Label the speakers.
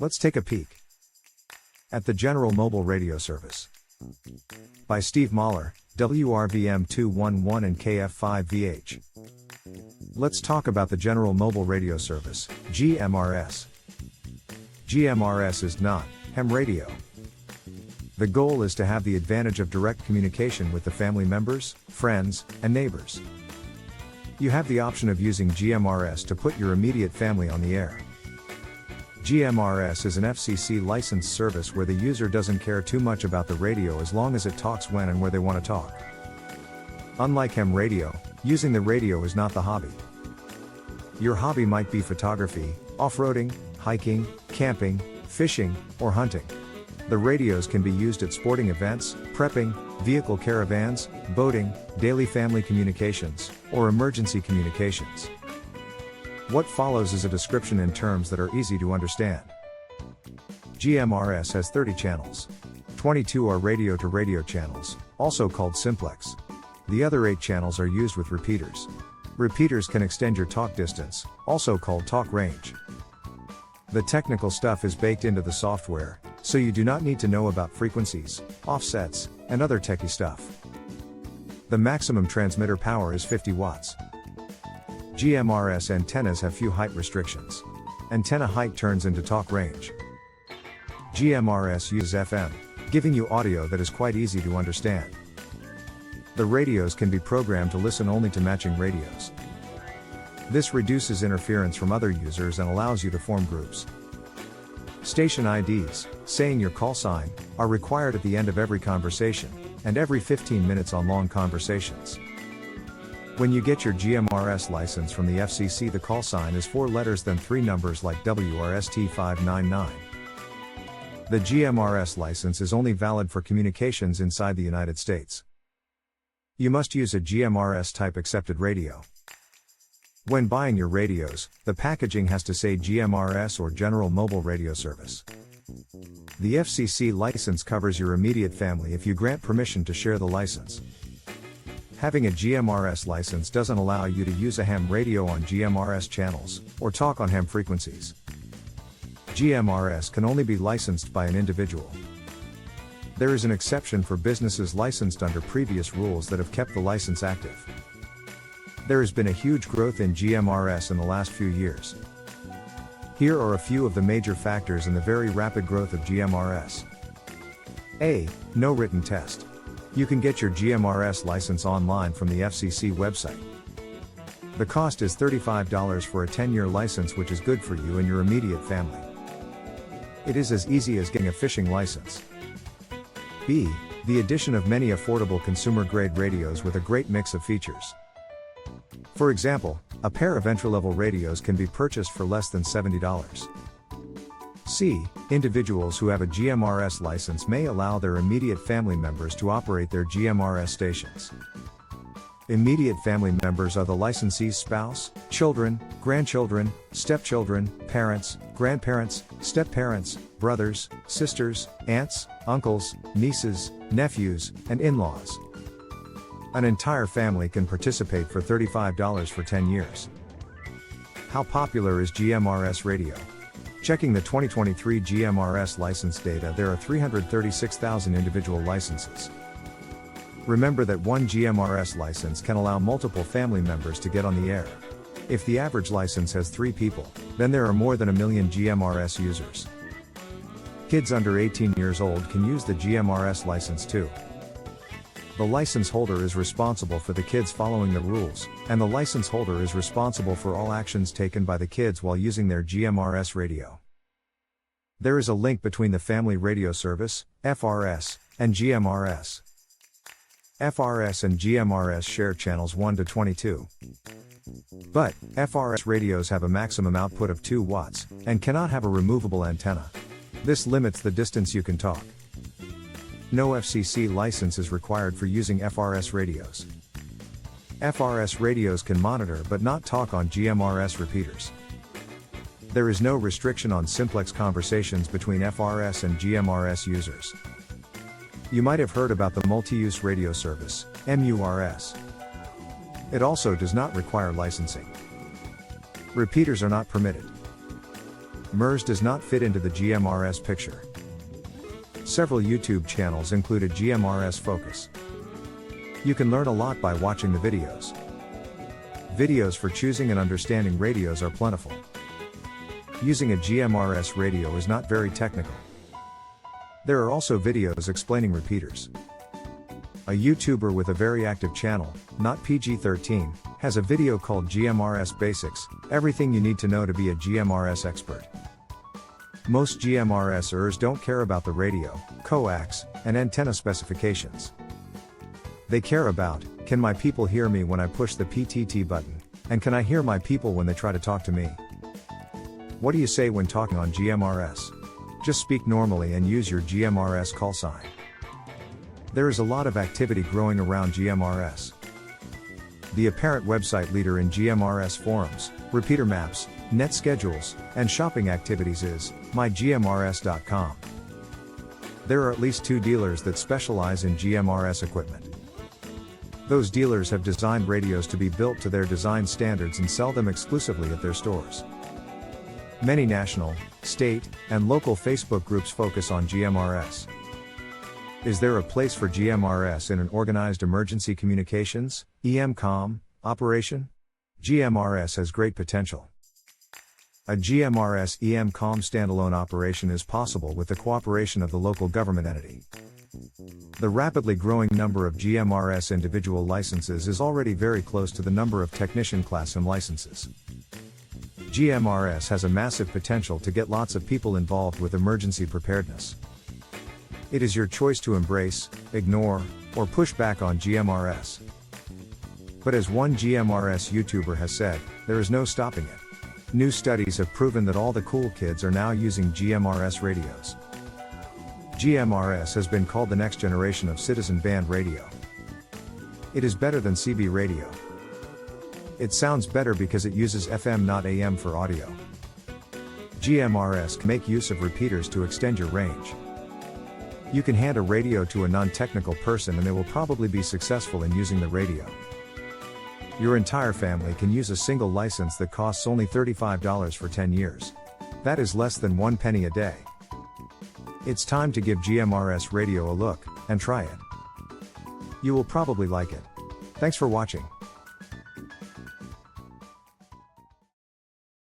Speaker 1: Let's take a peek at the General Mobile Radio Service by Steve Mahler, WRVM211 and KF5VH. Let's talk about the General Mobile Radio Service, GMRS. GMRS is not ham radio. The goal is to have the advantage of direct communication with the family members, friends, and neighbors. You have the option of using GMRS to put your immediate family on the air. GMRS is an FCC licensed service where the user doesn't care too much about the radio as long as it talks when and where they want to talk. Unlike ham radio, using the radio is not the hobby. Your hobby might be photography, off-roading, hiking, camping, fishing, or hunting. The radios can be used at sporting events, prepping, vehicle caravans, boating, daily family communications, or emergency communications. What follows is a description in terms that are easy to understand. GMRS has 30 channels. 22 are radio-to-radio channels, also called simplex. The other 8 channels are used with repeaters. Repeaters can extend your talk distance, also called talk range. The technical stuff is baked into the software, so you do not need to know about frequencies, offsets, and other techie stuff. The maximum transmitter power is 50 watts. GMRS antennas have few height restrictions. Antenna height turns into talk range. GMRS uses FM, giving you audio that is quite easy to understand. The radios can be programmed to listen only to matching radios. This reduces interference from other users and allows you to form groups. Station IDs, saying your call sign, are required at the end of every conversation, and every 15 minutes on long conversations. When you get your GMRS license from the FCC, the call sign is 4 letters then 3 numbers like WRST599. The GMRS license is only valid for communications inside the United States. You must use a GMRS type accepted radio. When buying your radios, the packaging has to say GMRS or General Mobile Radio Service. The FCC license covers your immediate family if you grant permission to share the license. Having a GMRS license doesn't allow you to use a ham radio on GMRS channels, or talk on ham frequencies. GMRS can only be licensed by an individual. There is an exception for businesses licensed under previous rules that have kept the license active. There has been a huge growth in GMRS in the last few years. Here are a few of the major factors in the very rapid growth of GMRS. A. No written test. You can get your GMRS license online from the FCC website. The cost is $35 for a 10-year license, which is good for you and your immediate family. It is as easy as getting a fishing license. B. The addition of many affordable consumer-grade radios with a great mix of features. For example, a pair of entry-level radios can be purchased for less than $70. C. Individuals who have a GMRS license may allow their immediate family members to operate their GMRS stations. Immediate family members are the licensee's spouse, children, grandchildren, stepchildren, parents, grandparents, step-parents, brothers, sisters, aunts, uncles, nieces, nephews, and in-laws. An entire family can participate for $35 for 10 years. How popular is GMRS radio? Checking the 2023 GMRS license data, there are 336,000 individual licenses. Remember that one GMRS license can allow multiple family members to get on the air. If the average license has 3 people, then there are more than 1 million GMRS users. Kids under 18 years old can use the GMRS license too. The license holder is responsible for the kids following the rules, and the license holder is responsible for all actions taken by the kids while using their GMRS radio. There is a link between the Family Radio Service, FRS, and GMRS. FRS and GMRS share channels 1 to 22. But, FRS radios have a maximum output of 2 watts, and cannot have a removable antenna. This limits the distance you can talk. No FCC license is required for using FRS radios. FRS radios can monitor but not talk on GMRS repeaters. There is no restriction on simplex conversations between FRS and GMRS users. You might have heard about the Multi-Use Radio Service, MURS. It also does not require licensing. Repeaters are not permitted. GMRS does not fit into the GMRS picture. Several YouTube channels included GMRS Focus. You can learn a lot by watching the videos. Videos for choosing and understanding radios are plentiful. Using a GMRS radio is not very technical. There are also videos explaining repeaters. A YouTuber with a very active channel, not PG-13, has a video called GMRS Basics, everything you need to know to be a GMRS expert. Most GMRSers don't care about the radio, coax, and antenna specifications. They care about, can my people hear me when I push the PTT button, and can I hear my people when they try to talk to me? What do you say when talking on GMRS? Just speak normally and use your GMRS call sign. There is a lot of activity growing around GMRS. The apparent website leader in GMRS forums, repeater maps, net schedules, and shopping activities is mygmrs.com. There are at least 2 dealers that specialize in GMRS equipment. Those dealers have designed radios to be built to their design standards and sell them exclusively at their stores. Many national, state, and local Facebook groups focus on GMRS. Is there a place for GMRS in an organized emergency communications, EMCOM, operation? GMRS has great potential. A GMRS EMCOM standalone operation is possible with the cooperation of the local government entity. The rapidly growing number of GMRS individual licenses is already very close to the number of technician class M licenses. GMRS has a massive potential to get lots of people involved with emergency preparedness. It is your choice to embrace, ignore, or push back on GMRS. But as one GMRS YouTuber has said, there is no stopping it. New studies have proven that all the cool kids are now using GMRS radios. GMRS has been called the next generation of citizen band radio. It is better than CB radio. It sounds better because it uses FM not AM for audio. GMRS can make use of repeaters to extend your range. You can hand a radio to a non-technical person and they will probably be successful in using the radio. Your entire family can use a single license that costs only $35 for 10 years. That is less than 1 penny a day. It's time to give GMRS radio a look, and try it. You will probably like it. Thanks for watching.